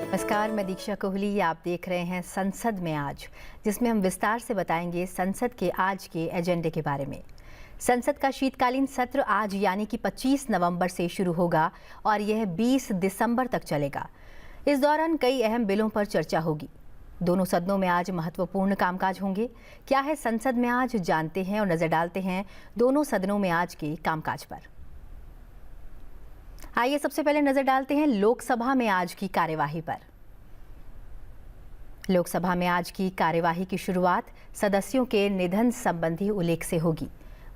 नमस्कार, मैं दीक्षा कोहली। आप देख रहे हैं संसद में आज, जिसमें हम विस्तार से बताएंगे संसद के आज के एजेंडे के बारे में। संसद का शीतकालीन सत्र आज यानी कि 25 नवंबर से शुरू होगा और यह 20 दिसंबर तक चलेगा। इस दौरान कई अहम बिलों पर चर्चा होगी। दोनों सदनों में आज महत्वपूर्ण कामकाज होंगे। क्या है संसद में आज, जानते हैं और नजर डालते हैं दोनों सदनों में आज के कामकाज पर। आइए सबसे पहले नजर डालते हैं लोकसभा में आज की कार्यवाही पर। लोकसभा में आज की कार्यवाही की शुरुआत सदस्यों के निधन संबंधी उल्लेख से होगी।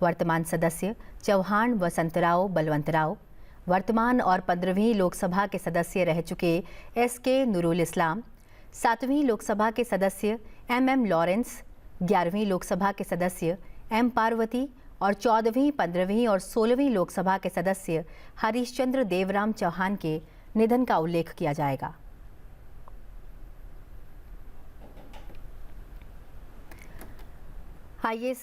वर्तमान सदस्य चौहान वसंतराव बलवंतराव, वर्तमान और 15वीं लोकसभा के सदस्य रह चुके एसके नूरुल इस्लाम, 7वीं लोकसभा के सदस्य एमएम लॉरेंस, 11वीं लोकसभा के सदस्य एम पार्वती और 14वीं, 15वीं और 16वीं लोकसभा के सदस्य हरीशचंद्र देवराम चौहान के निधन का उल्लेख किया जाएगा। आइए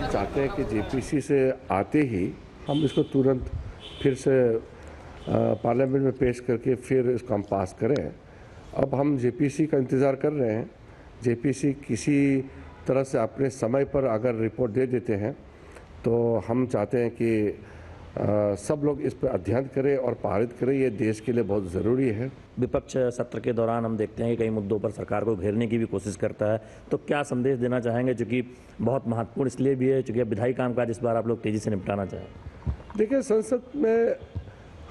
चाहते हैं कि जेपीसी से आते ही हम इसको तुरंत फिर से पार्लियामेंट में पेश करके फिर इसको हम पास करें। अब हम जेपीसी का इंतज़ार कर रहे हैं। जेपीसी किसी तरह से अपने समय पर अगर रिपोर्ट दे देते हैं तो हम चाहते हैं कि सब लोग इस पर अध्ययन करें और पारित करें। ये देश के लिए बहुत ज़रूरी है। विपक्ष सत्र के दौरान हम देखते हैं कि कई मुद्दों पर सरकार को घेरने की भी कोशिश करता है, तो क्या संदेश देना चाहेंगे, जो कि बहुत महत्वपूर्ण इसलिए भी है क्योंकि विधायी कामकाज इस बार आप लोग तेज़ी से निपटाना चाहें। देखिए, संसद में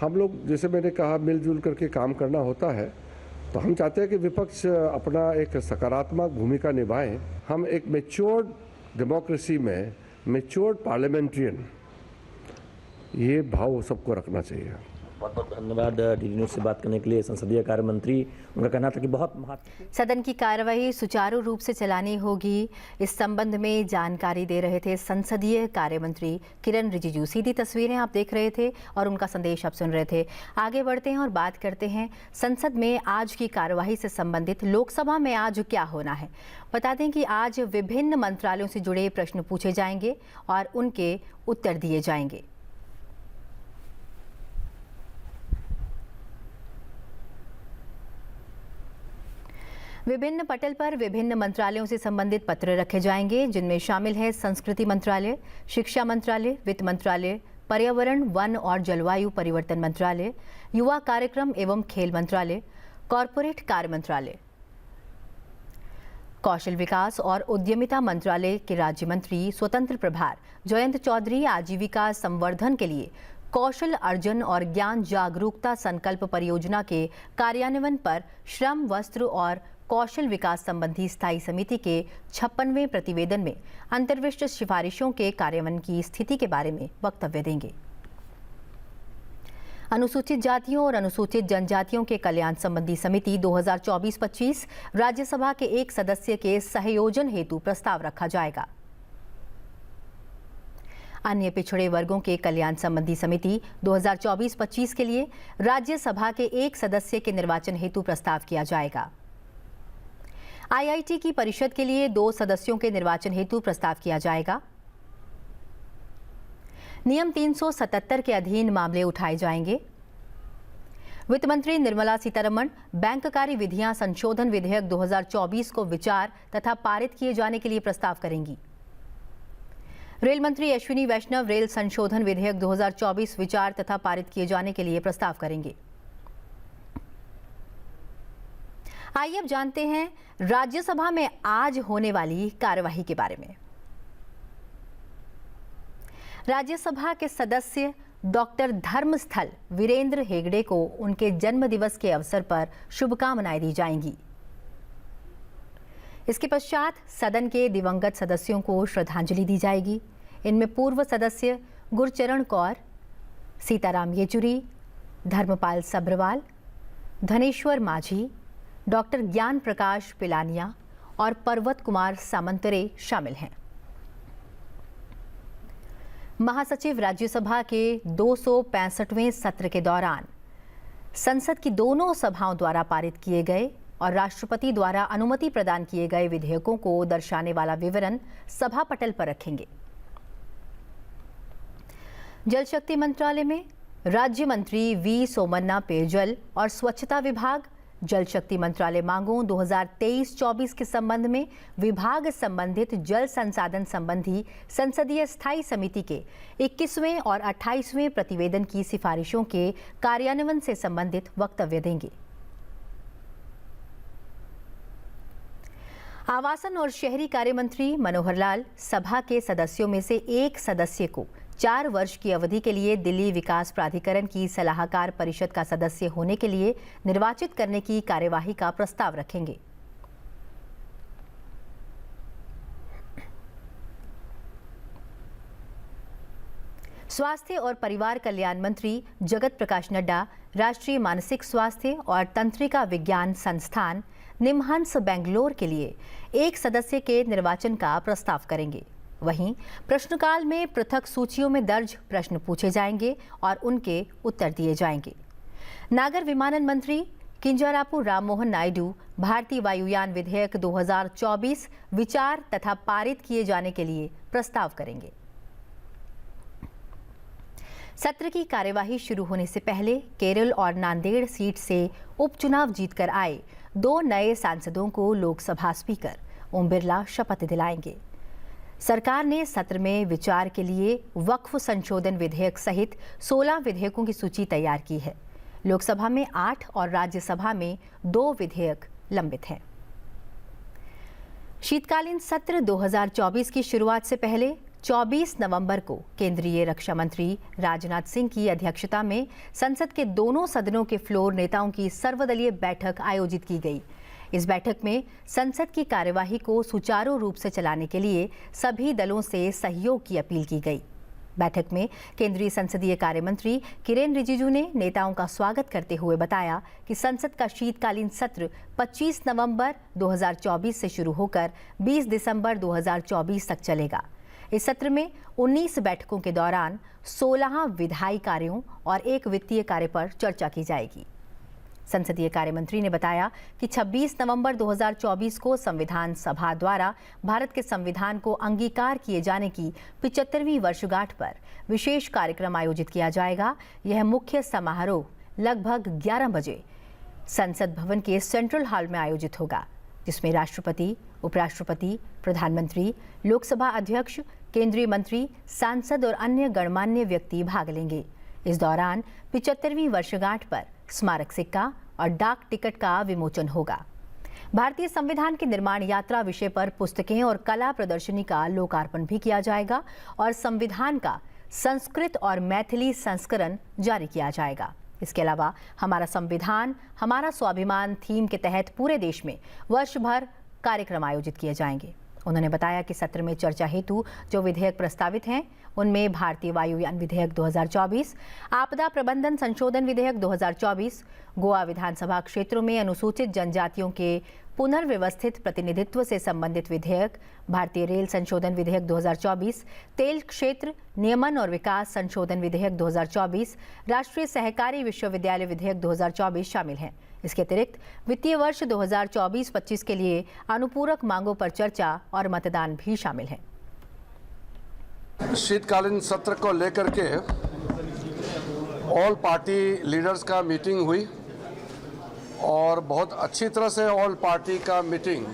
हम लोग, जैसे मैंने कहा, मिलजुल करके काम करना होता है। तो हम चाहते हैं कि विपक्ष अपना एक सकारात्मक भूमिका निभाएं। हम एक मैच्योर्ड डेमोक्रेसी में मैच्योर्ड पार्लियामेंट्रियन, ये भाव सबको रखना चाहिए। बहुत बहुत धन्यवाद डीडी न्यूज़ से बात करने के लिए संसदीय कार्य मंत्री। उनका कहना था कि बहुत महत्वपूर्ण सदन की कार्यवाही सुचारू रूप से चलानी होगी। इस संबंध में जानकारी दे रहे थे संसदीय कार्य मंत्री किरण रिजिजू। सीधी तस्वीरें आप देख रहे थे और उनका संदेश आप सुन रहे थे। आगे बढ़ते हैं और बात करते हैं संसद में आज की कार्यवाही से संबंधित लोकसभा में आज क्या होना है। बता दें कि आज विभिन्न मंत्रालयों से जुड़े प्रश्न पूछे जाएंगे और उनके उत्तर दिए जाएंगे। विभिन्न पटल पर विभिन्न मंत्रालयों से संबंधित पत्र रखे जाएंगे, जिनमें शामिल है संस्कृति मंत्रालय, शिक्षा मंत्रालय, वित्त मंत्रालय, पर्यावरण, वन और जलवायु परिवर्तन मंत्रालय, युवा कार्यक्रम एवं खेल मंत्रालय, कॉरपोरेट कार्य मंत्रालय, कौशल विकास और उद्यमिता मंत्रालय के राज्य मंत्री स्वतंत्र प्रभार जयंत चौधरी आजीविका संवर्धन के लिए कौशल अर्जन और ज्ञान जागरूकता संकल्प परियोजना के कार्यान्वयन पर श्रम, वस्त्र और कौशल विकास संबंधी स्थायी समिति के 56वें प्रतिवेदन में अंतर्विष्ट सिफारिशों के कार्यान्वयन की स्थिति के बारे में वक्तव्य देंगे। अनुसूचित जातियों और अनुसूचित जनजातियों के कल्याण संबंधी समिति 2024-25 राज्यसभा के एक सदस्य के सहयोजन हेतु प्रस्ताव रखा जाएगा। अन्य पिछड़े वर्गों के कल्याण संबंधी समिति 2024-25 के लिए राज्यसभा के एक सदस्य के निर्वाचन हेतु प्रस्ताव किया जाएगा। आईआईटी की परिषद के लिए 2 सदस्यों के निर्वाचन हेतु प्रस्ताव किया जाएगा। नियम 377 के अधीन मामले उठाए जाएंगे। वित्त मंत्री निर्मला सीतारमण बैंक कार्य विधियां संशोधन विधेयक 2024 को विचार तथा पारित किए जाने के लिए प्रस्ताव करेंगी। रेल मंत्री अश्विनी वैष्णव रेल संशोधन विधेयक 2024 विचार तथा पारित किए जाने के लिए प्रस्ताव करेंगे। आइए अब जानते हैं राज्यसभा में आज होने वाली कार्यवाही के बारे में। राज्यसभा के सदस्य डॉक्टर धर्मस्थल वीरेंद्र हेगड़े को उनके जन्मदिवस के अवसर पर शुभकामनाएं दी जाएंगी। इसके पश्चात सदन के दिवंगत सदस्यों को श्रद्धांजलि दी जाएगी। इनमें पूर्व सदस्य गुरचरण कौर, सीताराम येचुरी, धर्मपाल सब्रवाल, धनेश्वर माझी, डॉक्टर ज्ञान प्रकाश पिलानिया और पर्वत कुमार सामंतरे शामिल हैं। महासचिव राज्यसभा के 265वें सत्र के दौरान संसद की दोनों सभाओं द्वारा पारित किए गए और राष्ट्रपति द्वारा अनुमति प्रदान किए गए विधेयकों को दर्शाने वाला विवरण सभा पटल पर रखेंगे। जल शक्ति मंत्रालय में राज्य मंत्री वी सोमन्ना पेयजल और स्वच्छता विभाग जल शक्ति मंत्रालय मांगों 2023-24 के संबंध में विभाग संबंधित जल संसाधन संबंधी संसदीय स्थायी समिति के 21वें और 28वें प्रतिवेदन की सिफारिशों के कार्यान्वयन से संबंधित वक्तव्य देंगे। आवासन और शहरी कार्य मंत्री मनोहर लाल सभा के सदस्यों में से एक सदस्य को 4 वर्ष की अवधि के लिए दिल्ली विकास प्राधिकरण की सलाहकार परिषद का सदस्य होने के लिए निर्वाचित करने की कार्यवाही का प्रस्ताव रखेंगे। स्वास्थ्य और परिवार कल्याण मंत्री जगत प्रकाश नड्डा राष्ट्रीय मानसिक स्वास्थ्य और तंत्रिका विज्ञान संस्थान निमहंस बेंगलोर के लिए एक सदस्य के निर्वाचन का प्रस्ताव करेंगे। वहीं प्रश्नकाल में पृथक सूचियों में दर्ज प्रश्न पूछे जाएंगे और उनके उत्तर दिए जाएंगे। नागर विमानन मंत्री किंजरापु राममोहन नायडू भारतीय वायुयान विधेयक 2024 विचार तथा पारित किए जाने के लिए प्रस्ताव करेंगे। सत्र की कार्यवाही शुरू होने से पहले केरल और नांदेड़ सीट से उपचुनाव जीतकर आए 2 नए सांसदों को लोकसभा स्पीकर ओम बिरला शपथ दिलाएंगे। सरकार ने सत्र में विचार के लिए वक्फ संशोधन विधेयक सहित 16 विधेयकों की सूची तैयार की है। लोकसभा में 8 और राज्यसभा में 2 विधेयक लंबित हैं। शीतकालीन सत्र 2024 की शुरुआत से पहले 24 नवंबर को केंद्रीय रक्षा मंत्री राजनाथ सिंह की अध्यक्षता में संसद के दोनों सदनों के फ्लोर नेताओं की सर्वदलीय बैठक आयोजित की गई। इस बैठक में संसद की कार्यवाही को सुचारू रूप से चलाने के लिए सभी दलों से सहयोग की अपील की गई। बैठक में केंद्रीय संसदीय कार्य मंत्री किरेन रिजिजू ने नेताओं का स्वागत करते हुए बताया कि संसद का शीतकालीन सत्र 25 नवंबर 2024 से शुरू होकर 20 दिसंबर 2024 तक चलेगा। इस सत्र में 19 बैठकों के दौरान 16 विधायी कार्यों और 1 वित्तीय कार्य पर चर्चा की जाएगी। संसदीय कार्य मंत्री ने बताया कि 26 नवंबर 2024 को संविधान सभा द्वारा भारत के संविधान को अंगीकार किए जाने की 75वीं वर्षगांठ पर विशेष कार्यक्रम आयोजित किया जाएगा। यह मुख्य समारोह लगभग 11 बजे संसद भवन के सेंट्रल हॉल में आयोजित होगा, जिसमें राष्ट्रपति, उपराष्ट्रपति, प्रधानमंत्री, लोकसभा अध्यक्ष, केंद्रीय मंत्री, सांसद और अन्य गणमान्य व्यक्ति भाग लेंगे। इस दौरान 75वीं वर्षगांठ पर स्मारक सिक्का और डाक टिकट का विमोचन होगा। भारतीय संविधान की निर्माण यात्रा विषय पर पुस्तकें और कला प्रदर्शनी का लोकार्पण भी किया जाएगा और संविधान का संस्कृत और मैथिली संस्करण जारी किया जाएगा। इसके अलावा हमारा संविधान हमारा स्वाभिमान थीम के तहत पूरे देश में वर्ष भर कार्यक्रम आयोजित किए जाएंगे। उन्होंने बताया कि सत्र में चर्चा हेतु जो विधेयक प्रस्तावित हैं उनमें भारतीय वायुयान विधेयक 2024, आपदा प्रबंधन संशोधन विधेयक 2024, गोवा विधानसभा क्षेत्रों में अनुसूचित जनजातियों के पुनर्व्यवस्थित प्रतिनिधित्व से संबंधित विधेयक, भारतीय रेल संशोधन विधेयक 2024, तेल क्षेत्र नियमन और विकास संशोधन विधेयक 2024, राष्ट्रीय सहकारी विश्वविद्यालय विधेयक 2024 शामिल हैं। इसके अतिरिक्त वित्तीय वर्ष 2024-25 के लिए अनुपूरक मांगों पर चर्चा और मतदान भी शामिल है। शीतकालीन सत्र को लेकर के ऑल पार्टी लीडर्स का मीटिंग हुई और बहुत अच्छी तरह से ऑल पार्टी का मीटिंग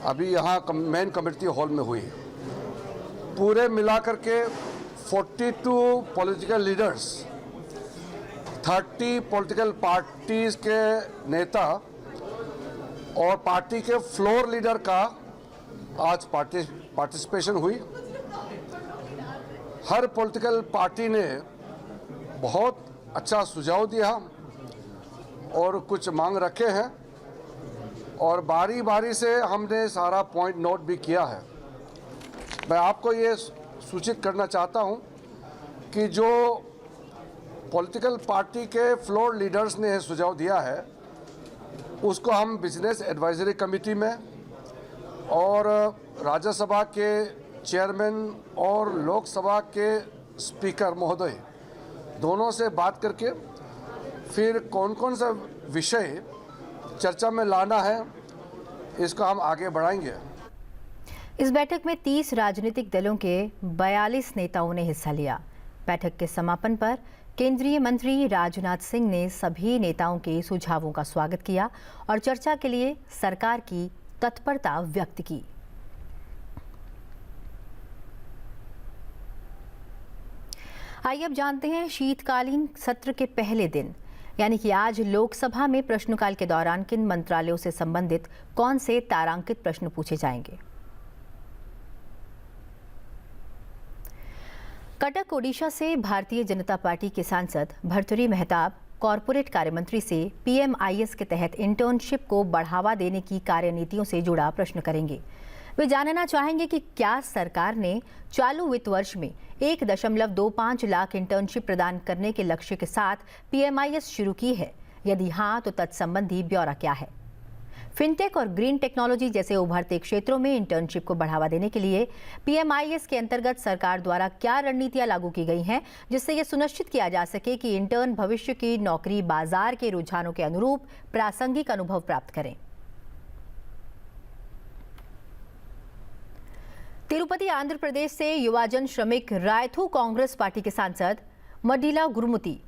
अभी यहाँ मेन कमेटी हॉल में हुई। पूरे मिलाकर के 42 पॉलिटिकल लीडर्स, 30 पॉलिटिकल पार्टीज के नेता और पार्टी के फ्लोर लीडर का आज पार्टिसिपेशन हुई। हर पॉलिटिकल पार्टी ने बहुत अच्छा सुझाव दिया और कुछ मांग रखे हैं और बारी बारी से हमने सारा पॉइंट नोट भी किया है। मैं आपको ये सूचित करना चाहता हूं कि जो पॉलिटिकल पार्टी के फ्लोर लीडर्स ने सुझाव दिया है उसको हम बिजनेस एडवाइजरी कमेटी में और राज्यसभा के चेयरमैन और लोकसभा के स्पीकर महोदय दोनों से बात करके फिर कौन कौन सा विषय चर्चा में लाना है इसको हम आगे बढ़ाएंगे। इस बैठक में 30 राजनीतिक दलों के 42 नेताओं ने हिस्सा लिया। बैठक के समापन पर केंद्रीय मंत्री राजनाथ सिंह ने सभी नेताओं के सुझावों का स्वागत किया और चर्चा के लिए सरकार की तत्परता व्यक्त की। आइए अब जानते हैं शीतकालीन सत्र के पहले दिन यानी कि आज लोकसभा में प्रश्नकाल के दौरान किन मंत्रालयों से संबंधित कौन से तारांकित प्रश्न पूछे जाएंगे। कटक ओडिशा से भारतीय जनता पार्टी के सांसद भर्तृहरि मेहताब कॉरपोरेट कार्य मंत्री से PMIS के तहत इंटर्नशिप को बढ़ावा देने की कार्यनीतियों से जुड़ा प्रश्न करेंगे। वे जानना चाहेंगे कि क्या सरकार ने चालू वित्त वर्ष में 1.25 लाख इंटर्नशिप प्रदान करने के लक्ष्य के साथ PMIS शुरू की है। यदि हाँ, तो तत्संबंधी ब्यौरा क्या है। फिनटेक और ग्रीन टेक्नोलॉजी जैसे उभरते क्षेत्रों में इंटर्नशिप को बढ़ावा देने के लिए PMIS के अंतर्गत सरकार द्वारा क्या रणनीतियां लागू की गई हैं, जिससे यह सुनिश्चित किया जा सके कि इंटर्न भविष्य की नौकरी बाजार के रुझानों के अनुरूप प्रासंगिक अनुभव प्राप्त करें। तिरुपति आंध्र प्रदेश से युवाजन श्रमिक रायथू कांग्रेस पार्टी के सांसद मड्डीला गुरुमूर्ति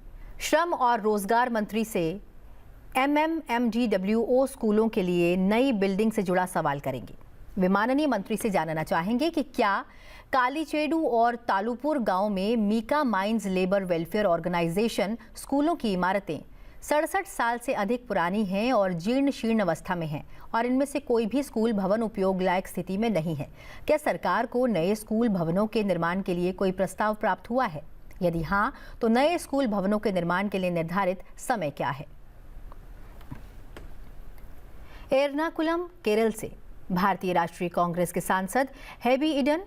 श्रम और रोजगार मंत्री से MMMDWO स्कूलों के लिए नई बिल्डिंग से जुड़ा सवाल करेंगे। वे माननीय मंत्री से जानना चाहेंगे कि क्या कालीचेडू और तालुपुर गांव में mica mines labour welfare organisation स्कूलों की इमारतें 67 साल से अधिक पुरानी हैं और जीर्ण शीर्ण अवस्था में हैं और इनमें से कोई भी स्कूल भवन उपयोग लायक स्थिति में नहीं है। क्या सरकार को नए स्कूल भवनों के निर्माण के लिए कोई प्रस्ताव प्राप्त हुआ है? यदि हाँ, तो नए स्कूल भवनों के निर्माण के लिए निर्धारित समय क्या है? एर्नाकुलम केरल से भारतीय राष्ट्रीय कांग्रेस के सांसद हेबी ईडन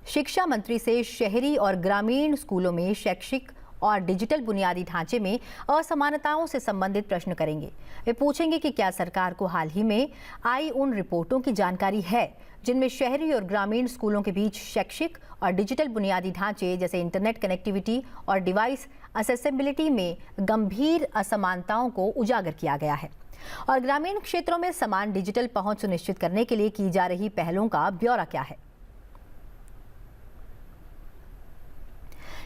शिक्षा मंत्री से शहरी और ग्रामीण स्कूलों में शैक्षिक और डिजिटल बुनियादी ढांचे में असमानताओं से संबंधित प्रश्न करेंगे। वे पूछेंगे कि क्या सरकार को हाल ही में आई उन रिपोर्टों की जानकारी है जिनमें शहरी और ग्रामीण स्कूलों के बीच शैक्षिक और डिजिटल बुनियादी ढांचे जैसे इंटरनेट कनेक्टिविटी और डिवाइस एक्सेसिबिलिटी में गंभीर असमानताओं को उजागर किया गया है और ग्रामीण क्षेत्रों में समान डिजिटल पहुंच सुनिश्चित करने के लिए की जा रही पहलों का ब्यौरा क्या है।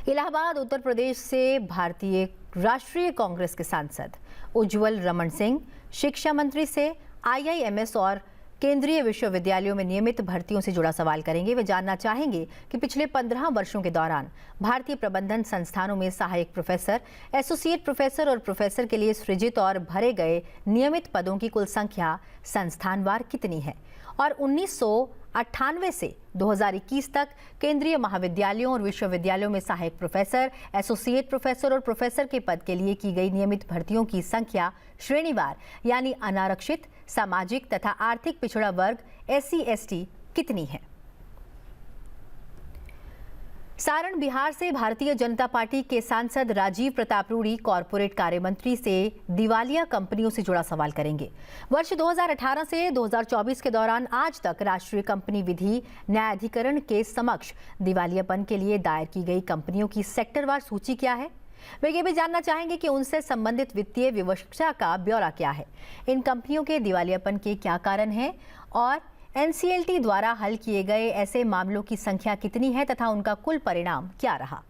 इलाहाबाद उत्तर प्रदेश से भारतीय राष्ट्रीय कांग्रेस के सांसद उज्जवल रमन सिंह शिक्षा मंत्री से IIMS और केंद्रीय विश्वविद्यालयों में नियमित भर्तियों से जुड़ा सवाल करेंगे। वे जानना चाहेंगे कि पिछले 15 वर्षों के दौरान भारतीय प्रबंधन संस्थानों में सहायक प्रोफेसर, एसोसिएट प्रोफेसर और प्रोफेसर के लिए सृजित और भरे गए नियमित पदों की कुल संख्या संस्थानवार कितनी है और 1998 से 2021 तक केंद्रीय महाविद्यालयों और विश्वविद्यालयों में सहायक प्रोफेसर, एसोसिएट प्रोफेसर और प्रोफेसर के पद के लिए की गई नियमित भर्तियों की संख्या श्रेणीवार यानी अनारक्षित, सामाजिक तथा आर्थिक पिछड़ा वर्ग SC/ST कितनी है। सारण बिहार से भारतीय जनता पार्टी के सांसद राजीव प्रताप रूडी कॉरपोरेट कार्य मंत्री से दिवालिया कंपनियों से जुड़ा सवाल करेंगे। वर्ष 2018 से 2024 के दौरान आज तक राष्ट्रीय कंपनी विधि न्यायाधिकरण के समक्ष दिवालियापन के लिए दायर की गई कंपनियों की सेक्टरवार सूची क्या है। वे ये भी जानना चाहेंगे कि उनसे संबंधित वित्तीय विवक्षा का ब्यौरा क्या है, इन कंपनियों के दिवालियापन के क्या कारण हैं और NCLT द्वारा हल किए गए ऐसे मामलों की संख्या कितनी है तथा उनका कुल परिणाम क्या रहा।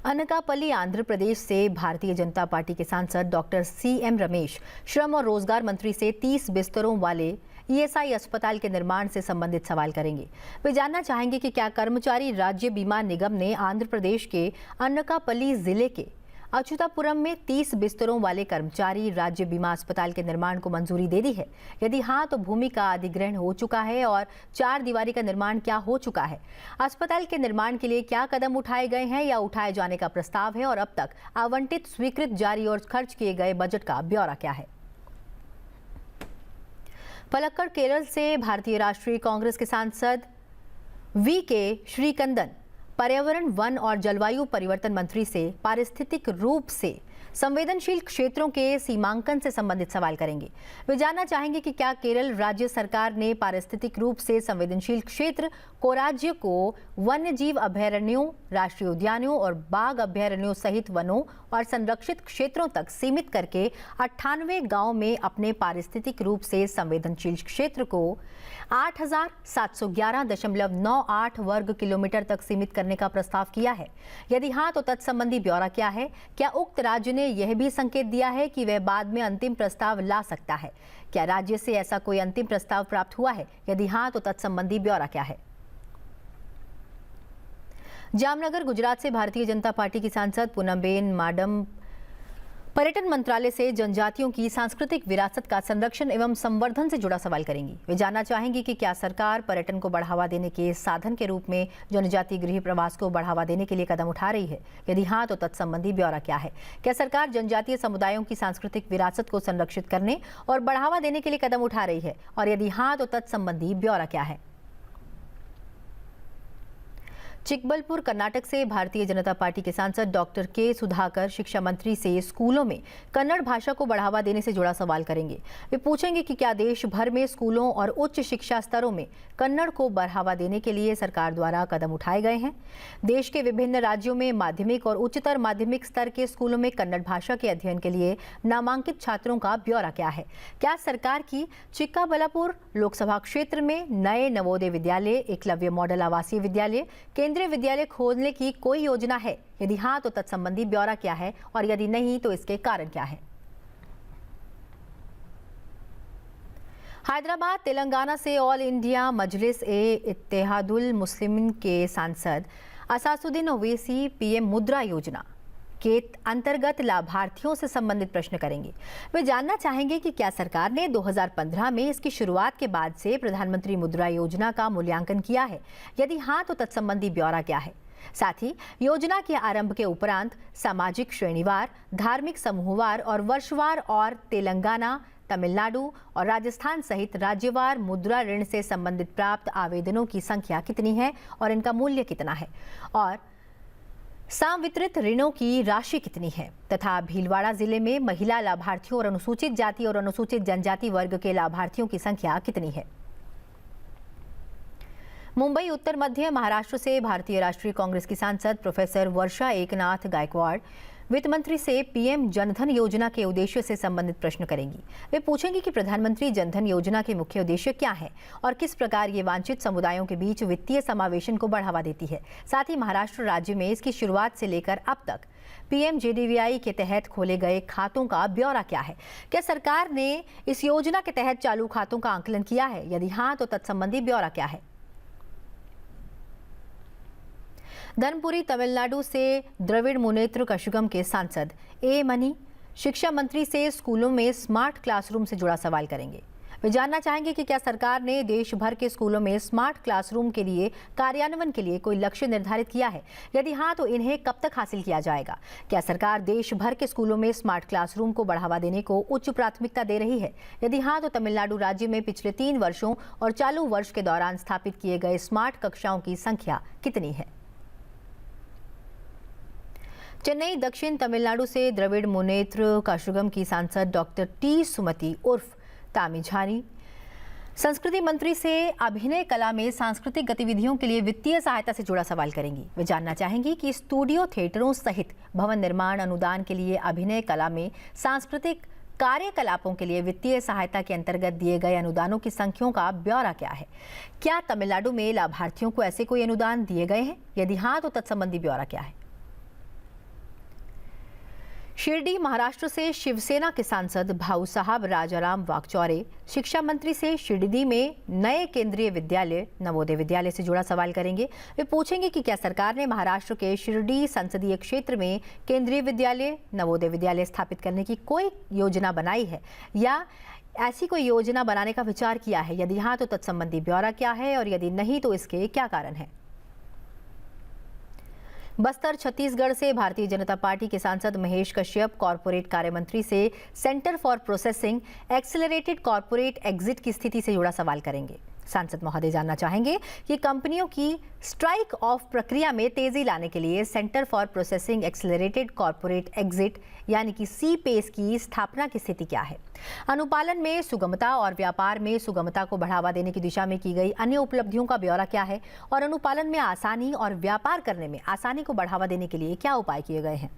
अनकापल्ली आंध्र प्रदेश से भारतीय जनता पार्टी के सांसद डॉक्टर CM रमेश श्रम और रोजगार मंत्री से 30 बिस्तरों वाले ESI अस्पताल के निर्माण से संबंधित सवाल करेंगे। वे जानना चाहेंगे कि क्या कर्मचारी राज्य बीमा निगम ने आंध्र प्रदेश के अनकापल्ली जिले के अच्युतापुरम में 30 बिस्तरों वाले कर्मचारी राज्य बीमा अस्पताल के निर्माण को मंजूरी दे दी है। यदि हाँ, तो भूमि का अधिग्रहण हो चुका है और 4 दीवारी का निर्माण क्या हो चुका है। अस्पताल के निर्माण के लिए क्या कदम उठाए गए हैं या उठाए जाने का प्रस्ताव है और अब तक आवंटित, स्वीकृत, जारी और खर्च किए गए बजट का ब्यौरा क्या है। पलक्कड़ केरल से भारतीय राष्ट्रीय कांग्रेस के सांसद VK श्रीकंदन पर्यावरण, वन और जलवायु परिवर्तन मंत्री से पारिस्थितिक रूप से संवेदनशील क्षेत्रों के सीमांकन से संबंधित सवाल करेंगे। वे जानना चाहेंगे कि क्या केरल राज्य सरकार ने पारिस्थितिक रूप से संवेदनशील क्षेत्र कोराज्य को वन्यजीव अभयारण्यों, राष्ट्रीय उद्यानों और बाघ अभयारण्यों सहित वनों और संरक्षित क्षेत्रों तक सीमित करके 98 गांव में अपने पारिस्थितिक रूप से संवेदनशील क्षेत्र को 8,711.98 वर्ग किलोमीटर तक सीमित करने का प्रस्ताव किया है? यदि हाँ, तो तत्संबंधी ब्यौरा क्या है? क्या उक्त राज्य ने यह भी संकेत दिया है कि वह बाद में अंतिम प्रस्ताव ला सकता है? क्या राज्य से ऐसा कोई अंतिम प्रस्ताव प्राप्त हुआ है? यदि हाँ, तो तत्संबंधी ब्यौरा क्या है? जामनगर, गुजरात से भारतीय जनता पार्टी की सांसद पूनमबेन माडम पर्यटन मंत्रालय से जनजातियों की सांस्कृतिक विरासत का संरक्षण एवं संवर्धन से जुड़ा सवाल करेंगी। वे जानना चाहेंगी कि क्या सरकार पर्यटन को बढ़ावा देने के साधन के रूप में जनजातीय गृह प्रवास को बढ़ावा देने के लिए कदम उठा रही है? यदि हाँ, तो तत्संबंधी ब्यौरा क्या है? क्या सरकार जनजातीय समुदायों की सांस्कृतिक विरासत को संरक्षित करने और बढ़ावा देने के लिए कदम उठा रही है? और यदि हाँ, तो तत्संबंधी ब्यौरा क्या है? चिकबलपुर, कर्नाटक से भारतीय जनता पार्टी के सांसद डॉक्टर के सुधाकर शिक्षा मंत्री से स्कूलों में कन्नड़ भाषा को बढ़ावा देने से जुड़ा सवाल करेंगे। वे पूछेंगे कि क्या देश भर में स्कूलों और उच्च शिक्षा स्तरों में कन्नड़ को बढ़ावा देने के लिए सरकार द्वारा कदम उठाए गए हैं। देश के विभिन्न राज्यों में माध्यमिक और उच्चतर माध्यमिक स्तर के स्कूलों में कन्नड़ भाषा के अध्ययन के लिए नामांकित छात्रों का ब्यौरा क्या है? क्या सरकार की चिक्काबल्लापुर लोकसभा क्षेत्र में नए नवोदय विद्यालय, एकलव्य मॉडल आवासीय विद्यालय, केंद्रीय विद्यालय खोलने की कोई योजना है? यदि हाँ, तो तत्संबंधी ब्यौरा क्या है? और यदि नहीं, तो इसके कारण क्या है? हैदराबाद, तेलंगाना से ऑल इंडिया मजलिस ए इत्तेहादुल मुस्लिमीन के सांसद असासुद्दीन ओवैसी पीएम मुद्रा योजना के अंतर्गत लाभार्थियों से संबंधित प्रश्न करेंगे। वे जानना चाहेंगे कि क्या सरकार ने 2015 में इसकी शुरुआत के बाद से प्रधानमंत्री मुद्रा योजना का मूल्यांकन किया है? यदि हाँ, तो तत्संबंधी ब्यौरा क्या है? साथ ही योजना के आरंभ के उपरांत सामाजिक श्रेणीवार, धार्मिक समूहवार और वर्षवार और तेलंगाना, तमिलनाडु और राजस्थान सहित राज्यवार मुद्रा ऋण से संबंधित प्राप्त आवेदनों की संख्या कितनी है और इनका मूल्य कितना है, और संवितरित ऋणों की राशि कितनी है, तथा भीलवाड़ा जिले में महिला लाभार्थियों और अनुसूचित जाति और अनुसूचित जनजाति वर्ग के लाभार्थियों की संख्या कितनी है। मुंबई, उत्तर मध्य महाराष्ट्र से भारतीय राष्ट्रीय कांग्रेस की सांसद प्रोफेसर वर्षा एकनाथ गायकवाड़ वित्त मंत्री से पीएम जनधन योजना के उद्देश्य से संबंधित प्रश्न करेंगी। वे पूछेंगे कि प्रधानमंत्री जनधन योजना के मुख्य उद्देश्य क्या है और किस प्रकार ये वांछित समुदायों के बीच वित्तीय समावेशन को बढ़ावा देती है। साथ ही महाराष्ट्र राज्य में इसकी शुरुआत से लेकर अब तक पीएमजेडीवाई के तहत खोले गए खातों का ब्यौरा क्या है? क्या सरकार ने इस योजना के तहत चालू खातों का आंकलन किया है? यदि हाँ, तो तत्संबंधी ब्यौरा क्या है? धर्मपुरी, तमिलनाडु से द्रविड़ मुनेत्र कशुगम के सांसद ए मनी शिक्षा मंत्री से स्कूलों में स्मार्ट क्लासरूम से जुड़ा सवाल करेंगे। वे जानना चाहेंगे कि क्या सरकार ने देश भर के स्कूलों में स्मार्ट क्लासरूम के लिए कार्यान्वयन के लिए कोई लक्ष्य निर्धारित किया है? यदि हाँ, तो इन्हें कब तक हासिल किया जाएगा? क्या सरकार देश भर के स्कूलों में स्मार्ट क्लासरूम को बढ़ावा देने को उच्च प्राथमिकता दे रही है? यदि हाँ, तो तमिलनाडु राज्य में पिछले 3 वर्षों और चालू वर्ष के दौरान स्थापित किए गए स्मार्ट कक्षाओं की संख्या कितनी है? चेन्नई, दक्षिण तमिलनाडु से द्रविड़ मुनेत्र काशुगम की सांसद डॉक्टर टी सुमति उर्फ तामिझानी संस्कृति मंत्री से अभिनय कला में सांस्कृतिक गतिविधियों के लिए वित्तीय सहायता से जुड़ा सवाल करेंगी। वे जानना चाहेंगी कि स्टूडियो थिएटरों सहित भवन निर्माण अनुदान के लिए अभिनय कला में सांस्कृतिक कार्यकलापों के लिए वित्तीय सहायता के अंतर्गत दिए गए अनुदानों की संख्याओं का ब्यौरा क्या है? क्या तमिलनाडु में लाभार्थियों को ऐसे कोई अनुदान दिए गए हैं? यदि हाँ, तो तत्संबंधी ब्यौरा क्या है? शिरडी, महाराष्ट्र से शिवसेना के सांसद भाऊ साहब राजाराम वाकचौरे शिक्षा मंत्री से शिरडी में नए केंद्रीय विद्यालय नवोदय विद्यालय से जुड़ा सवाल करेंगे। वे पूछेंगे कि क्या सरकार ने महाराष्ट्र के शिरडी संसदीय क्षेत्र में केंद्रीय विद्यालय नवोदय विद्यालय स्थापित करने की कोई योजना बनाई है या ऐसी कोई योजना बनाने का विचार किया है? यदि हाँ, तो तत्संबंधी ब्यौरा क्या है और यदि नहीं, तो इसके क्या कारण है? बस्तर, छत्तीसगढ़ से भारतीय जनता पार्टी के सांसद महेश कश्यप कॉरपोरेट कार्य मंत्री से centre for processing accelerated corporate exit की स्थिति से जुड़ा सवाल करेंगे। सांसद महोदय जानना चाहेंगे कि कंपनियों की स्ट्राइक ऑफ प्रक्रिया में तेजी लाने के लिए centre for processing accelerated corporate exit यानी कि CPACE की स्थापना की स्थिति क्या है। अनुपालन में सुगमता और व्यापार में सुगमता को बढ़ावा देने की दिशा में की गई अन्य उपलब्धियों का ब्यौरा क्या है और अनुपालन में आसानी और व्यापार करने में आसानी को बढ़ावा देने के लिए क्या उपाय किए गए हैं।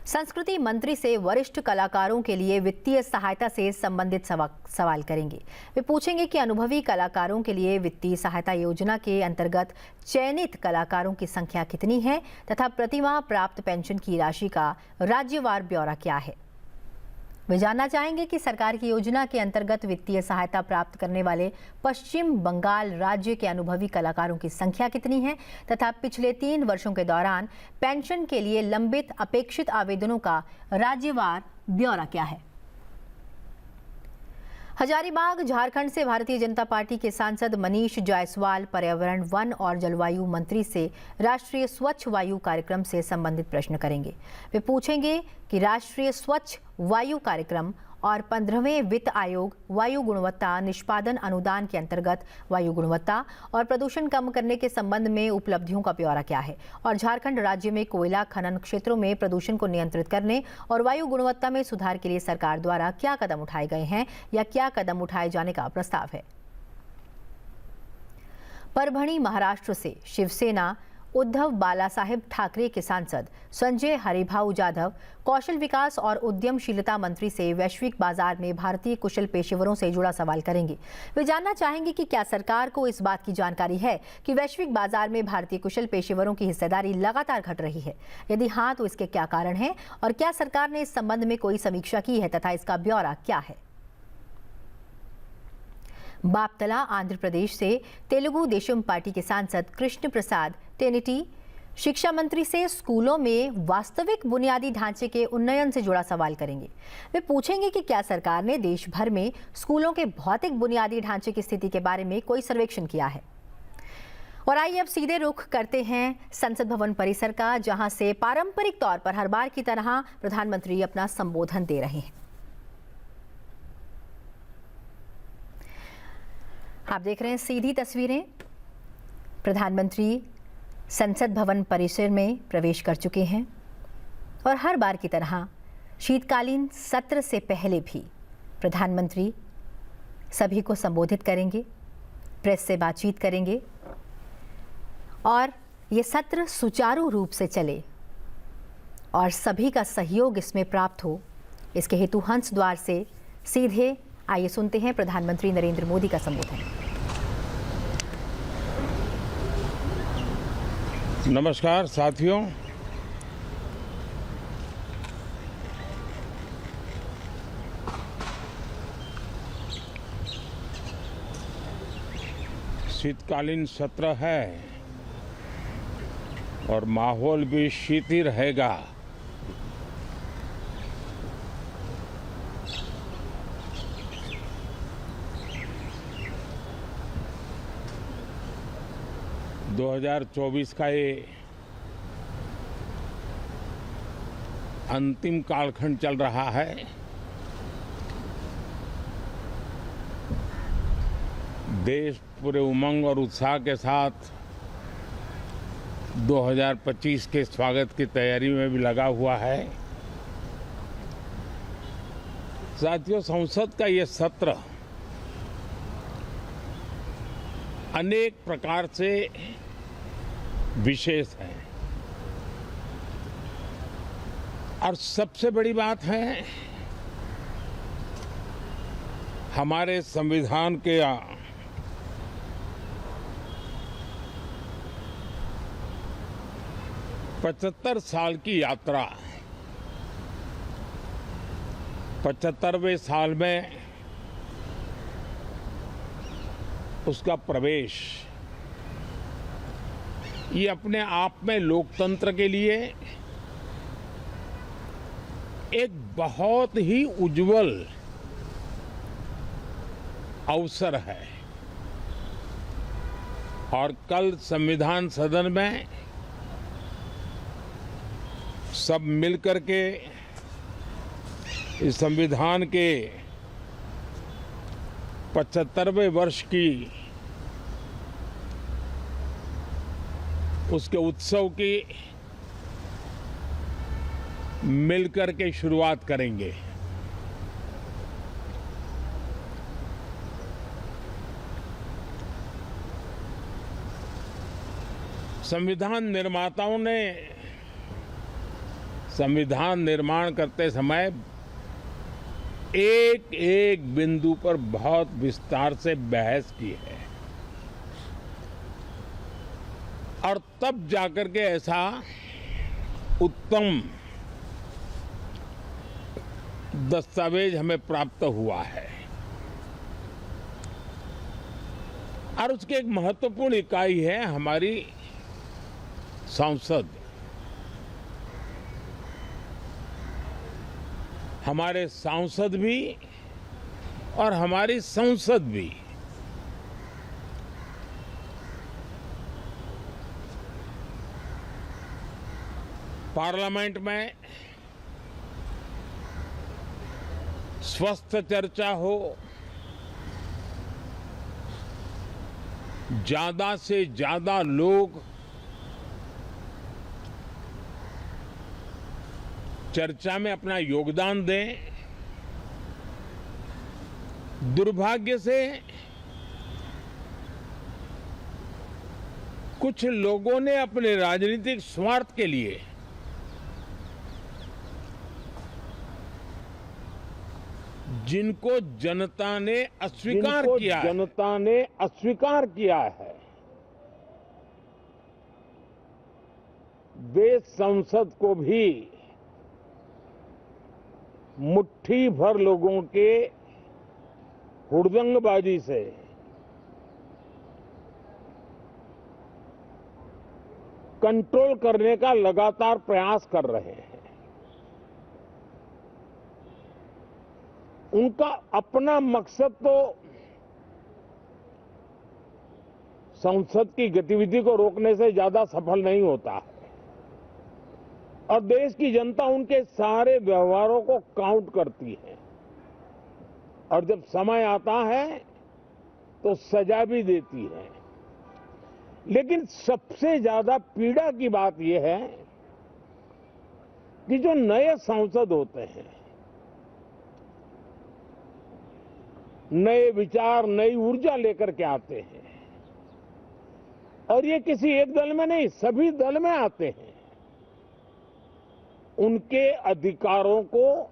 संस्कृति मंत्री से वरिष्ठ कलाकारों के लिए वित्तीय सहायता से संबंधित सवाल करेंगे। वे पूछेंगे कि अनुभवी कलाकारों के लिए वित्तीय सहायता योजना के अंतर्गत चयनित कलाकारों की संख्या कितनी है तथा प्रतिमाह प्राप्त पेंशन की राशि का राज्यवार ब्यौरा क्या है। वे जानना चाहेंगे कि सरकार की योजना के अंतर्गत वित्तीय सहायता प्राप्त करने वाले पश्चिम बंगाल राज्य के अनुभवी कलाकारों की संख्या कितनी है तथा पिछले 3 वर्षों के दौरान पेंशन के लिए लंबित अपेक्षित आवेदनों का राज्यवार ब्यौरा क्या है। हजारीबाग झारखंड से भारतीय जनता पार्टी के सांसद मनीष जायसवाल पर्यावरण, वन और जलवायु मंत्री से राष्ट्रीय स्वच्छ वायु कार्यक्रम से संबंधित प्रश्न करेंगे। वे पूछेंगे कि राष्ट्रीय स्वच्छ वायु कार्यक्रम और 15वें वित्त आयोग वायु गुणवत्ता निष्पादन अनुदान के अंतर्गत वायु गुणवत्ता और प्रदूषण कम करने के संबंध में उपलब्धियों का ब्यौरा क्या है और झारखंड राज्य में कोयला खनन क्षेत्रों में प्रदूषण को नियंत्रित करने और वायु गुणवत्ता में सुधार के लिए सरकार द्वारा क्या कदम उठाए गए हैं या क्या कदम उठाए जाने का प्रस्ताव है। परभणी महाराष्ट्र से शिवसेना उद्धव बालासाहेब ठाकरे के सांसद संजय हरिभाऊ जाधव कौशल विकास और उद्यमशीलता मंत्री से वैश्विक बाजार में भारतीय कुशल पेशेवरों से जुड़ा सवाल करेंगे। वे जानना चाहेंगे कि क्या सरकार को इस बात की जानकारी है कि वैश्विक बाजार में भारतीय कुशल पेशेवरों की हिस्सेदारी लगातार घट रही है। यदि हाँ, तो इसके क्या कारण हैं और क्या सरकार ने इस संबंध में कोई समीक्षा की है तथा इसका ब्यौरा क्या है। बापतला आंध्र प्रदेश से तेलुगु देशम पार्टी के सांसद कृष्ण प्रसाद टेनिटी शिक्षा मंत्री से स्कूलों में वास्तविक बुनियादी ढांचे के उन्नयन से जुड़ा सवाल करेंगे। वे पूछेंगे कि क्या सरकार ने देश भर में स्कूलों के भौतिक बुनियादी ढांचे की स्थिति के बारे में कोई सर्वेक्षण किया है। और आइए अब सीधे रुख करते हैं संसद भवन परिसर का, जहां से पारंपरिक तौर पर हर बार की तरह प्रधानमंत्री अपना संबोधन दे रहे हैं। आप देख रहे हैं सीधी तस्वीरें। प्रधानमंत्री संसद भवन परिसर में प्रवेश कर चुके हैं और हर बार की तरह शीतकालीन सत्र से पहले भी प्रधानमंत्री सभी को संबोधित करेंगे, प्रेस से बातचीत करेंगे और ये सत्र सुचारू रूप से चले और सभी का सहयोग इसमें प्राप्त हो, इसके हेतु हंस द्वार से सीधे आइए सुनते हैं प्रधानमंत्री नरेंद्र मोदी का संबोधन। नमस्कार साथियों, शीतकालीन सत्र है और माहौल भी शीत ही रहेगा। दो 2024 का ये अंतिम कालखंड चल रहा है। देश पूरे उमंग और उत्साह के साथ 2025 के स्वागत की तैयारी में भी लगा हुआ है। साथियों, संसद का ये सत्र अनेक प्रकार से विशेष है और सबसे बड़ी बात है, हमारे संविधान के 75 साल की यात्रा, 75वें साल में उसका प्रवेश, ये अपने आप में लोकतंत्र के लिए एक बहुत ही उज्जवल अवसर है। और कल संविधान सदन में सब मिलकर के इस संविधान के 75वें वर्ष की उसके उत्सव की मिलकर के शुरुआत करेंगे। संविधान निर्माताओं ने संविधान निर्माण करते समय एक एक बिंदु पर बहुत विस्तार से बहस की है और तब जाकर के ऐसा उत्तम दस्तावेज हमें प्राप्त हुआ है। और उसकी एक महत्वपूर्ण इकाई है हमारी संसद। हमारे सांसद भी और हमारी संसद भी पार्लियामेंट में स्वस्थ चर्चा हो, ज्यादा से ज्यादा लोग चर्चा में अपना योगदान दें। दुर्भाग्य से कुछ लोगों ने अपने राजनीतिक स्वार्थ के लिए जिनको जनता ने अस्वीकार किया है, वे संसद को भी मुट्ठी भर लोगों के हुड़दंगबाजी से कंट्रोल करने का लगातार प्रयास कर रहे हैं। उनका अपना मकसद तो संसद की गतिविधि को रोकने से ज्यादा सफल नहीं होता है और देश की जनता उनके सारे व्यवहारों को काउंट करती है और जब समय आता है तो सजा भी देती है। लेकिन सबसे ज्यादा पीड़ा की बात यह है कि जो नए सांसद होते हैं, नए विचार, नई ऊर्जा लेकर के आते हैं और ये किसी एक दल में नहीं, सभी दल में आते हैं। उनके अधिकारों को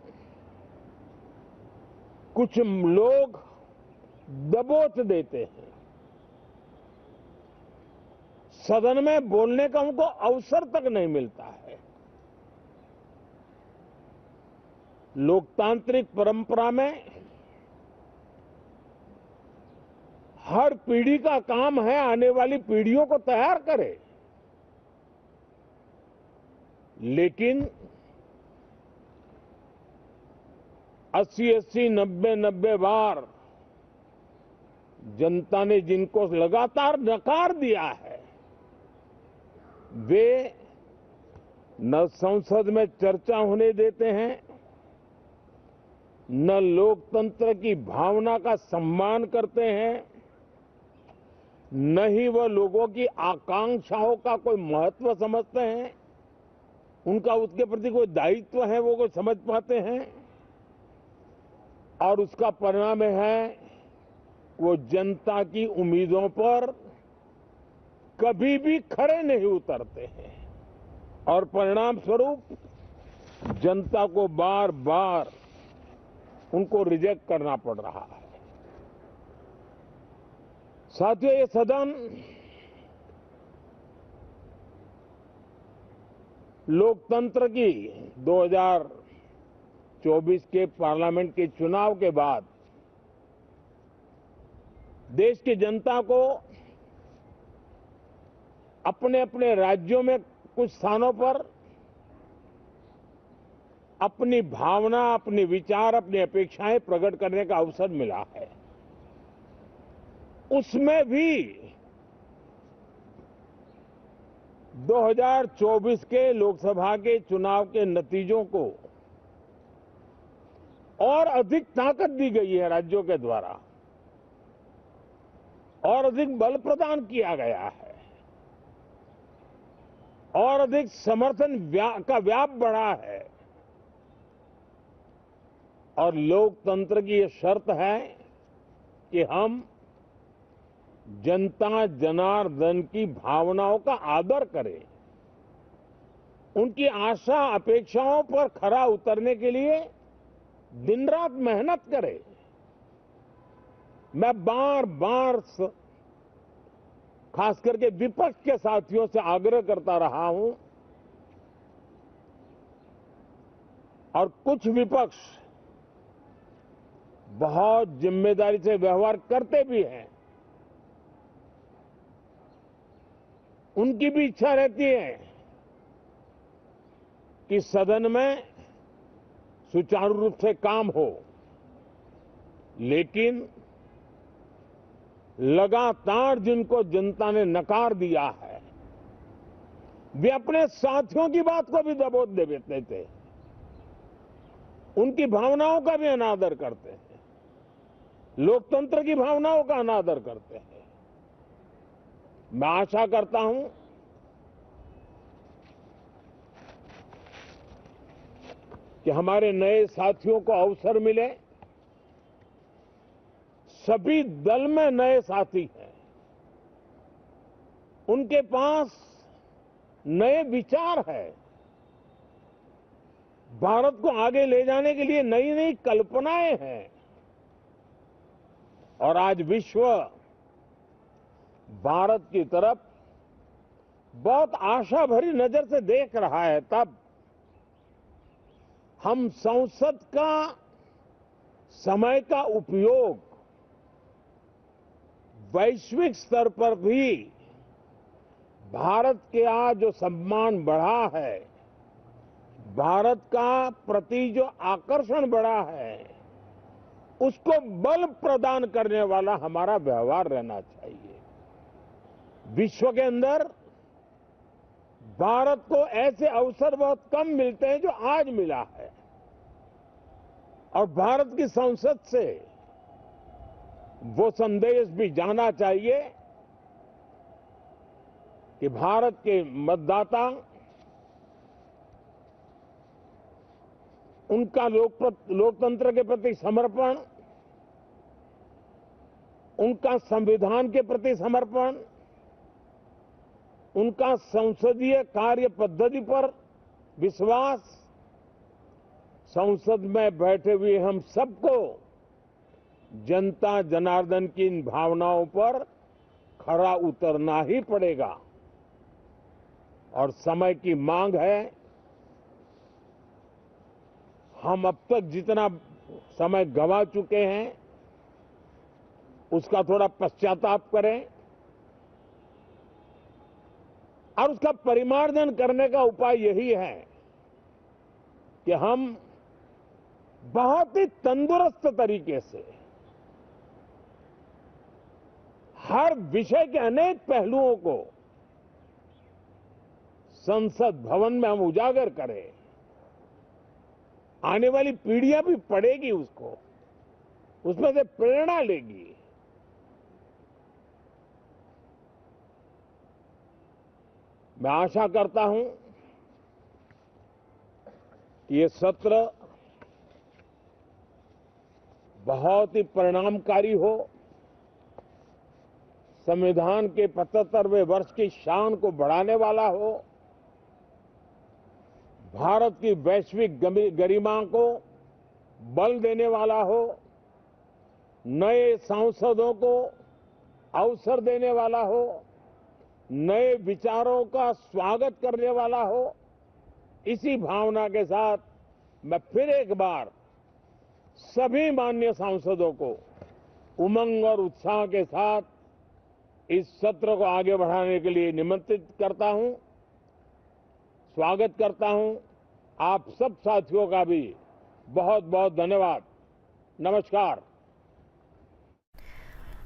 कुछ लोग दबोच देते हैं। सदन में बोलने का उनको अवसर तक नहीं मिलता है। लोकतांत्रिक परंपरा में हर पीढ़ी का काम है आने वाली पीढ़ियों को तैयार करे, लेकिन 80-80, 90-90 बार जनता ने जिनको लगातार नकार दिया है, वे न संसद में चर्चा होने देते हैं, न लोकतंत्र की भावना का सम्मान करते हैं, न ही वह लोगों की आकांक्षाओं का कोई महत्व समझते हैं, उनका उसके प्रति कोई दायित्व है वो कोई समझ पाते हैं। और उसका परिणाम है वो जनता की उम्मीदों पर कभी भी खरे नहीं उतरते हैं और परिणाम स्वरूप जनता को बार बार उनको रिजेक्ट करना पड़ रहा है। साथियों, ये सदन लोकतंत्र की 2024 के पार्लियामेंट के चुनाव के बाद देश की जनता को अपने अपने राज्यों में कुछ स्थानों पर अपनी भावना, अपने विचार, अपनी अपेक्षाएं प्रकट करने का अवसर मिला है। उसमें भी 2024 के लोकसभा के चुनाव के नतीजों को और अधिक ताकत दी गई है राज्यों के द्वारा। और अधिक बल प्रदान किया गया है और अधिक समर्थन का व्याप बढ़ा है और लोकतंत्र की ये शर्त है कि हम जनता जनार्दन की भावनाओं का आदर करें, उनकी आशा अपेक्षाओं पर खरा उतरने के लिए दिन रात मेहनत करें। मैं बार बार खास करके विपक्ष के साथियों से आग्रह करता रहा हूं और कुछ विपक्ष बहुत जिम्मेदारी से व्यवहार करते भी हैं। उनकी भी इच्छा रहती है कि सदन में सुचारू रूप से काम हो, लेकिन लगातार जिनको जनता ने नकार दिया है वे अपने साथियों की बात को भी दबोच देते थे, उनकी भावनाओं का भी अनादर करते हैं, लोकतंत्र की भावनाओं का अनादर करते हैं। मैं आशा करता हूं कि हमारे नए साथियों को अवसर मिले। सभी दल में नए साथी हैं, उनके पास नए विचार है, भारत को आगे ले जाने के लिए नई नई कल्पनाएं हैं और आज विश्व भारत की तरफ बहुत आशा भरी नजर से देख रहा है। तब हम संसद का समय का उपयोग वैश्विक स्तर पर भी भारत के आज जो सम्मान बढ़ा है, भारत का प्रति जो आकर्षण बढ़ा है, उसको बल प्रदान करने वाला हमारा व्यवहार रहना चाहिए। विश्व के अंदर भारत को ऐसे अवसर बहुत कम मिलते हैं जो आज मिला है और भारत की संसद से वो संदेश भी जाना चाहिए कि भारत के मतदाता उनका लोकतंत्र के प्रति समर्पण, उनका संविधान के प्रति समर्पण, उनका संसदीय कार्य पद्धति पर विश्वास, संसद में बैठे हुए हम सबको जनता जनार्दन की इन भावनाओं पर खरा उतरना ही पड़ेगा और समय की मांग है। हम अब तक जितना समय गंवा चुके हैं उसका थोड़ा पश्चाताप करें और उसका परिमार्जन करने का उपाय यही है कि हम बहुत ही तंदुरुस्त तरीके से हर विषय के अनेक पहलुओं को संसद भवन में हम उजागर करें। आने वाली पीढ़ियां भी पढ़ेगी उसको, उसमें से प्रेरणा लेगी। मैं आशा करता हूं कि ये सत्र बहुत ही परिणामकारी हो, संविधान के 75वें वर्ष की शान को बढ़ाने वाला हो, भारत की वैश्विक गरिमा को बल देने वाला हो, नए सांसदों को अवसर देने वाला हो, नए विचारों का स्वागत करने वाला हो। इसी भावना के साथ मैं फिर एक बार सभी माननीय सांसदों को उमंग और उत्साह के साथ इस सत्र को आगे बढ़ाने के लिए निमंत्रित करता हूं, स्वागत करता हूं। आप सब साथियों का भी बहुत बहुत धन्यवाद। नमस्कार।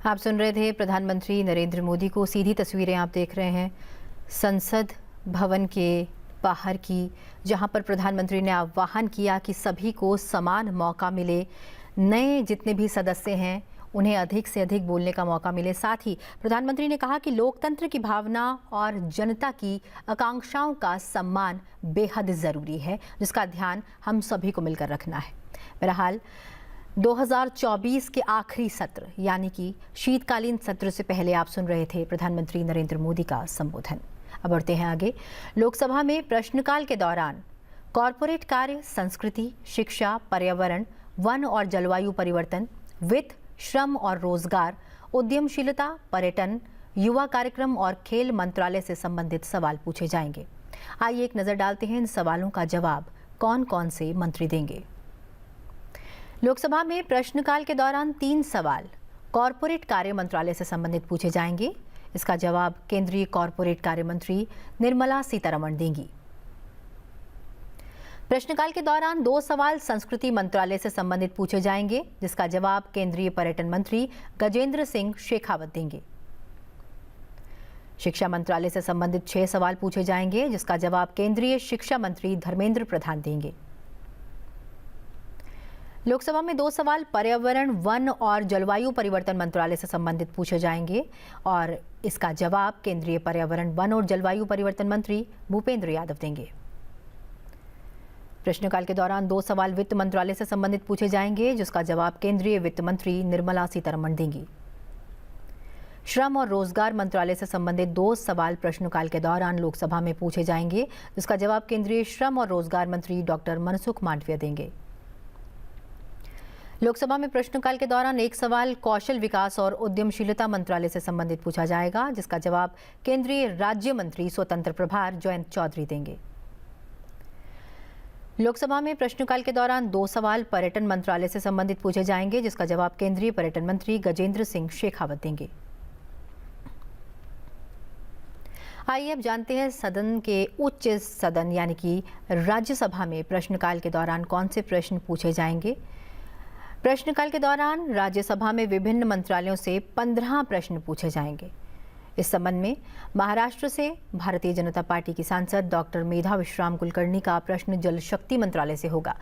आप सुन रहे थे प्रधानमंत्री नरेंद्र मोदी को। सीधी तस्वीरें आप देख रहे हैं संसद भवन के बाहर की, जहां पर प्रधानमंत्री ने आह्वान किया कि सभी को समान मौका मिले। नए जितने भी सदस्य हैं उन्हें अधिक से अधिक बोलने का मौका मिले। साथ ही प्रधानमंत्री ने कहा कि लोकतंत्र की भावना और जनता की आकांक्षाओं का सम्मान बेहद ज़रूरी है, जिसका ध्यान हम सभी को मिलकर रखना है। बहरहाल 2024 के आखिरी सत्र यानी कि शीतकालीन सत्र से पहले आप सुन रहे थे प्रधानमंत्री नरेंद्र मोदी का संबोधन। अब बढ़ते हैं आगे। लोकसभा में प्रश्नकाल के दौरान कॉरपोरेट कार्य, संस्कृति, शिक्षा, पर्यावरण, वन और जलवायु परिवर्तन, वित्त, श्रम और रोजगार, उद्यमशीलता, पर्यटन, युवा कार्यक्रम और खेल मंत्रालय से संबंधित सवाल पूछे जाएंगे। आइए एक नजर डालते हैं इन सवालों का जवाब कौन कौन से मंत्री देंगे। लोकसभा में प्रश्नकाल के दौरान 3 सवाल कॉरपोरेट कार्य मंत्रालय से संबंधित पूछे जाएंगे। इसका जवाब केंद्रीय कॉरपोरेट कार्य मंत्री निर्मला सीतारमण देंगी। प्रश्नकाल के दौरान 2 सवाल संस्कृति मंत्रालय से संबंधित पूछे जाएंगे, जिसका जवाब केंद्रीय पर्यटन मंत्री गजेंद्र सिंह शेखावत देंगे। शिक्षा मंत्रालय से संबंधित 6 सवाल पूछे जाएंगे, जिसका जवाब केंद्रीय शिक्षा मंत्री धर्मेंद्र प्रधान देंगे। लोकसभा में 2 सवाल पर्यावरण, वन और जलवायु परिवर्तन मंत्रालय से संबंधित पूछे जाएंगे और इसका जवाब केंद्रीय पर्यावरण, वन और जलवायु परिवर्तन मंत्री भूपेंद्र यादव देंगे। प्रश्नकाल के दौरान 2 सवाल वित्त मंत्रालय से संबंधित पूछे जाएंगे, जिसका जवाब केंद्रीय वित्त मंत्री निर्मला सीतारमण देंगी। श्रम और रोजगार मंत्रालय से संबंधित 2 सवाल प्रश्नकाल के दौरान लोकसभा में पूछे जाएंगे, जिसका जवाब केंद्रीय श्रम और रोजगार मंत्री डॉक्टर मनसुख मांडविया देंगे। लोकसभा में प्रश्नकाल के दौरान 1 सवाल कौशल विकास और उद्यमशीलता मंत्रालय से संबंधित पूछा जाएगा, जिसका जवाब केंद्रीय राज्य मंत्री स्वतंत्र प्रभार जयंत चौधरी देंगे। लोकसभा में प्रश्नकाल के दौरान 2 सवाल पर्यटन मंत्रालय से संबंधित पूछे जाएंगे, जिसका जवाब केंद्रीय पर्यटन मंत्री गजेंद्र सिंह शेखावत देंगे। आइए अब जानते हैं सदन के उच्च सदन यानी कि राज्यसभा में प्रश्नकाल के दौरान कौन से प्रश्न पूछे जाएंगे। प्रश्नकाल के दौरान राज्यसभा में विभिन्न मंत्रालयों से 15 प्रश्न पूछे जाएंगे। इस संबंध में महाराष्ट्र से भारतीय जनता पार्टी की सांसद डॉक्टर मेधा विश्राम कुलकर्णी का प्रश्न जल शक्ति मंत्रालय से होगा।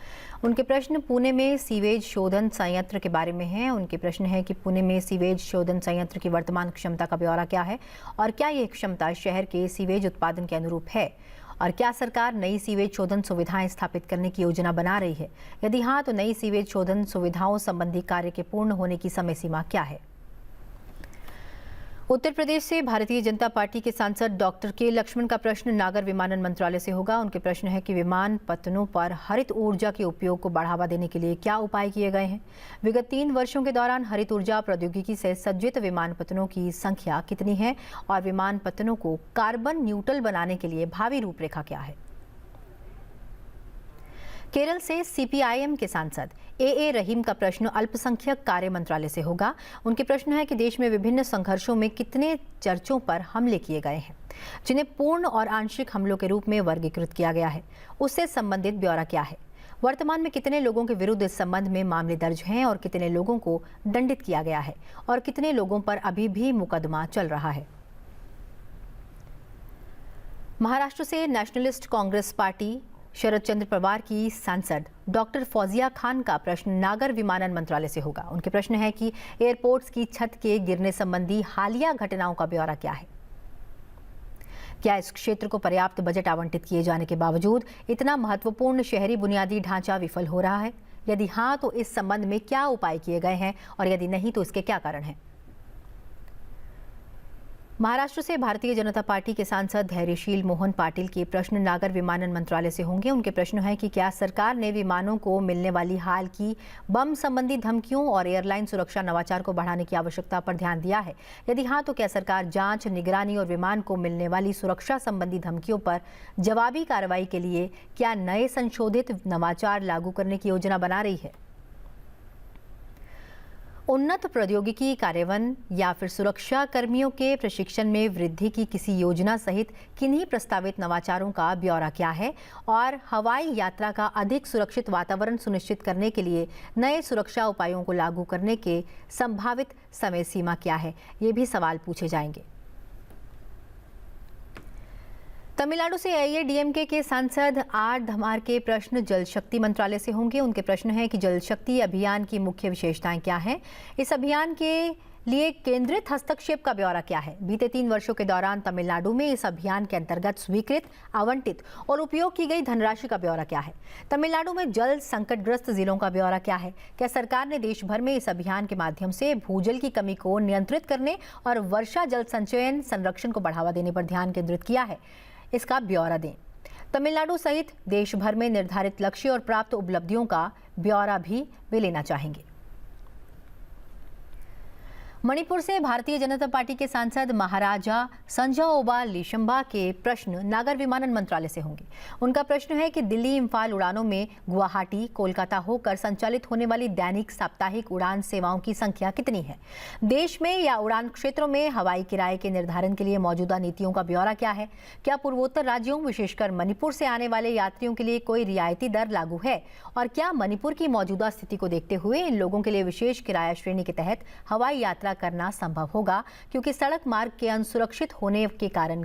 उनके प्रश्न पुणे में सीवेज शोधन संयंत्र के बारे में हैं। उनके प्रश्न है कि पुणे में सीवेज शोधन संयंत्र की वर्तमान क्षमता का ब्यौरा क्या है और क्या यह क्षमता शहर के सीवेज उत्पादन के अनुरूप है, और क्या सरकार नई सीवेज शोधन सुविधाएं स्थापित करने की योजना बना रही है। यदि हाँ, तो नई सीवेज शोधन सुविधाओं संबंधी कार्य के पूर्ण होने की समय सीमा क्या है। उत्तर प्रदेश से भारतीय जनता पार्टी के सांसद डॉक्टर के लक्ष्मण का प्रश्न नागर विमानन मंत्रालय से होगा। उनके प्रश्न है कि विमानपत्तनों पर हरित ऊर्जा के उपयोग को बढ़ावा देने के लिए क्या उपाय किए गए हैं। विगत 3 वर्षों के दौरान हरित ऊर्जा प्रौद्योगिकी से सज्जित विमानपत्तनों की संख्या कितनी है और विमानपत्तनों को कार्बन न्यूट्रल बनाने के लिए भावी रूपरेखा क्या है। केरल से सीपीआईएम के सांसद ए रहीम का प्रश्न अल्पसंख्यक कार्य मंत्रालय से होगा। उनके प्रश्न है कि देश में विभिन्न संघर्षों में कितने चर्चों पर हमले किए गए हैं, जिन्हें पूर्ण और आंशिक हमलों के रूप में वर्गीकृत किया गया है, उससे संबंधित ब्यौरा क्या है। वर्तमान में कितने लोगों के विरुद्ध इस संबंध में मामले दर्ज हैं और कितने लोगों को दंडित किया गया है और कितने लोगों पर अभी भी मुकदमा चल रहा है। महाराष्ट्र से नेशनलिस्ट कांग्रेस पार्टी शरद चंद्र पवार की सांसद डॉक्टर फौजिया खान का प्रश्न नागर विमानन मंत्रालय से होगा। उनके प्रश्न है कि एयरपोर्ट्स की छत के गिरने संबंधी हालिया घटनाओं का ब्यौरा क्या है। क्या इस क्षेत्र को पर्याप्त बजट आवंटित किए जाने के बावजूद इतना महत्वपूर्ण शहरी बुनियादी ढांचा विफल हो रहा है। यदि हाँ, तो इस संबंध में क्या उपाय किए गए हैं और यदि नहीं, तो इसके क्या कारण हैं। महाराष्ट्र से भारतीय जनता पार्टी के सांसद धैर्यशील मोहन पाटिल के प्रश्न नागर विमानन मंत्रालय से होंगे। उनके प्रश्न है कि क्या सरकार ने विमानों को मिलने वाली हाल की बम संबंधी धमकियों और एयरलाइन सुरक्षा नवाचार को बढ़ाने की आवश्यकता पर ध्यान दिया है। यदि हाँ, तो क्या सरकार जांच, निगरानी और विमान को मिलने वाली सुरक्षा संबंधी धमकियों पर जवाबी कार्रवाई के लिए क्या नए संशोधित नवाचार लागू करने की योजना बना रही है। उन्नत प्रौद्योगिकी कार्यान्वयन या फिर सुरक्षा कर्मियों के प्रशिक्षण में वृद्धि की किसी योजना सहित किन्हीं प्रस्तावित नवाचारों का ब्यौरा क्या है और हवाई यात्रा का अधिक सुरक्षित वातावरण सुनिश्चित करने के लिए नए सुरक्षा उपायों को लागू करने के संभावित समय सीमा क्या है। ये भी सवाल पूछे जाएंगे। तमिलनाडु से एआईएडीएमके के सांसद आर धमार के प्रश्न जल शक्ति मंत्रालय से होंगे। उनके प्रश्न है कि जल शक्ति अभियान की मुख्य विशेषताएं क्या हैं, इस अभियान के लिए केंद्रित हस्तक्षेप का ब्यौरा क्या है, बीते 3 वर्षों के दौरान तमिलनाडु में इस अभियान के अंतर्गत स्वीकृत, आवंटित और उपयोग की गई धनराशि का ब्यौरा क्या है, तमिलनाडु में जल संकटग्रस्त जिलों का ब्यौरा क्या है, क्या सरकार ने देश भर में इस अभियान के माध्यम से भूजल की कमी को नियंत्रित करने और वर्षा जल संचयन संरक्षण को बढ़ावा देने पर ध्यान केंद्रित किया है, इसका ब्यौरा दें। तमिलनाडु सहित देश भर में निर्धारित लक्ष्य और प्राप्त उपलब्धियों का ब्यौरा भी वे लेना चाहेंगे। मणिपुर से भारतीय जनता पार्टी के सांसद महाराजा संजाओबा लिशंबा के प्रश्न नागर विमानन मंत्रालय से होंगे। उनका प्रश्न है कि दिल्ली इम्फाल उड़ानों में गुवाहाटी कोलकाता होकर संचालित होने वाली दैनिक साप्ताहिक उड़ान सेवाओं की संख्या कितनी है, देश में या उड़ान क्षेत्रों में हवाई किराए के निर्धारण के लिए मौजूदा नीतियों का ब्यौरा क्या है, क्या पूर्वोत्तर राज्यों विशेषकर मणिपुर से आने वाले यात्रियों के लिए कोई रियायती दर लागू है और क्या मणिपुर की मौजूदा स्थिति को देखते हुए इन लोगों के लिए विशेष किराया श्रेणी के तहत हवाई यात्रा करना संभव होगा, क्योंकि सड़क मार्ग के असुरक्षित होने के कारण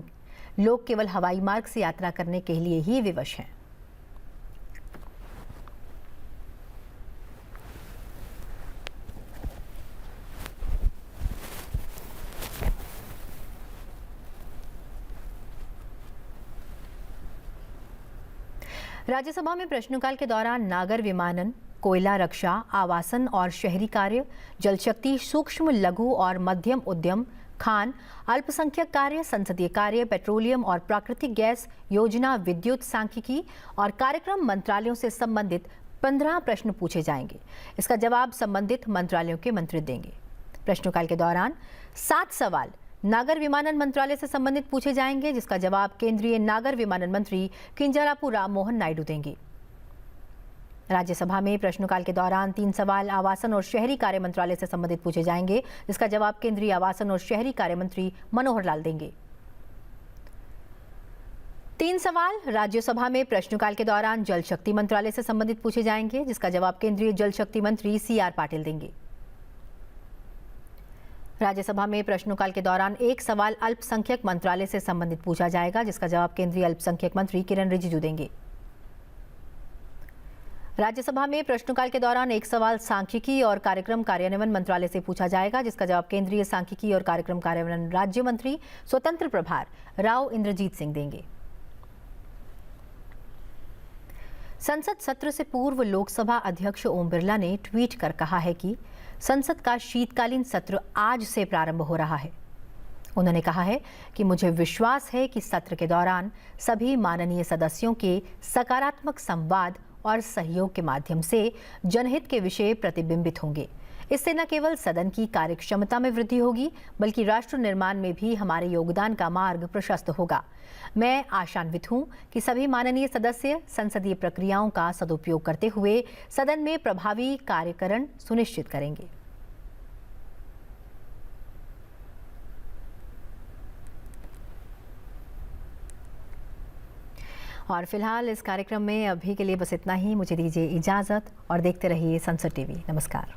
लोग केवल हवाई मार्ग से यात्रा करने के लिए ही विवश हैं। राज्यसभा में प्रश्नकाल के दौरान नागर विमानन, कोयला रक्षा, आवासन और शहरी कार्य, जल शक्ति, सूक्ष्म लघु और मध्यम उद्यम, खान, अल्पसंख्यक कार्य, संसदीय कार्य, पेट्रोलियम और प्राकृतिक गैस, योजना, विद्युत, सांख्यिकी और कार्यक्रम मंत्रालयों से संबंधित 15 प्रश्न पूछे जाएंगे। इसका जवाब संबंधित मंत्रालयों के मंत्री देंगे। प्रश्नकाल के दौरान 7 सवाल नागर विमानन मंत्रालय से संबंधित पूछे जाएंगे, जिसका जवाब केंद्रीय नागर विमानन मंत्री किंजरापू राम मोहन नायडू देंगे। राज्यसभा में प्रश्नकाल के दौरान 3 सवाल आवासन और शहरी कार्य मंत्रालय से संबंधित पूछे जाएंगे, जिसका जवाब केंद्रीय आवासन और शहरी कार्य मंत्री मनोहर लाल देंगे। 3 सवाल राज्यसभा में प्रश्नकाल के दौरान जल शक्ति मंत्रालय से संबंधित पूछे जाएंगे, जिसका जवाब केंद्रीय जल शक्ति मंत्री CR पाटिल देंगे। राज्यसभा में प्रश्नकाल के दौरान 1 सवाल अल्पसंख्यक मंत्रालय से संबंधित पूछा जाएगा, जिसका जवाब केंद्रीय अल्पसंख्यक मंत्री किरण रिजिजू देंगे। राज्यसभा में प्रश्नकाल के दौरान 1 सवाल सांख्यिकी और कार्यक्रम कार्यान्वयन मंत्रालय से पूछा जाएगा, जिसका जवाब केंद्रीय सांख्यिकी और कार्यक्रम कार्यान्वयन राज्य मंत्री स्वतंत्र प्रभार राव इंद्रजीत सिंह देंगे। संसद सत्र से पूर्व लोकसभा अध्यक्ष ओम बिरला ने ट्वीट कर कहा है कि संसद का शीतकालीन सत्र आज से प्रारंभ हो रहा है। उन्होंने कहा है कि मुझे विश्वास है कि सत्र के दौरान सभी माननीय सदस्यों के सकारात्मक संवाद और सहयोग के माध्यम से जनहित के विषय प्रतिबिंबित होंगे। इससे न केवल सदन की कार्यक्षमता में वृद्धि होगी, बल्कि राष्ट्र निर्माण में भी हमारे योगदान का मार्ग प्रशस्त होगा। मैं आशान्वित हूं कि सभी माननीय सदस्य संसदीय प्रक्रियाओं का सदुपयोग करते हुए सदन में प्रभावी कार्यकरण सुनिश्चित करेंगे। और फिलहाल इस कार्यक्रम में अभी के लिए बस इतना ही। मुझे दीजिए इजाजत और देखते रहिए संसद टीवी। नमस्कार।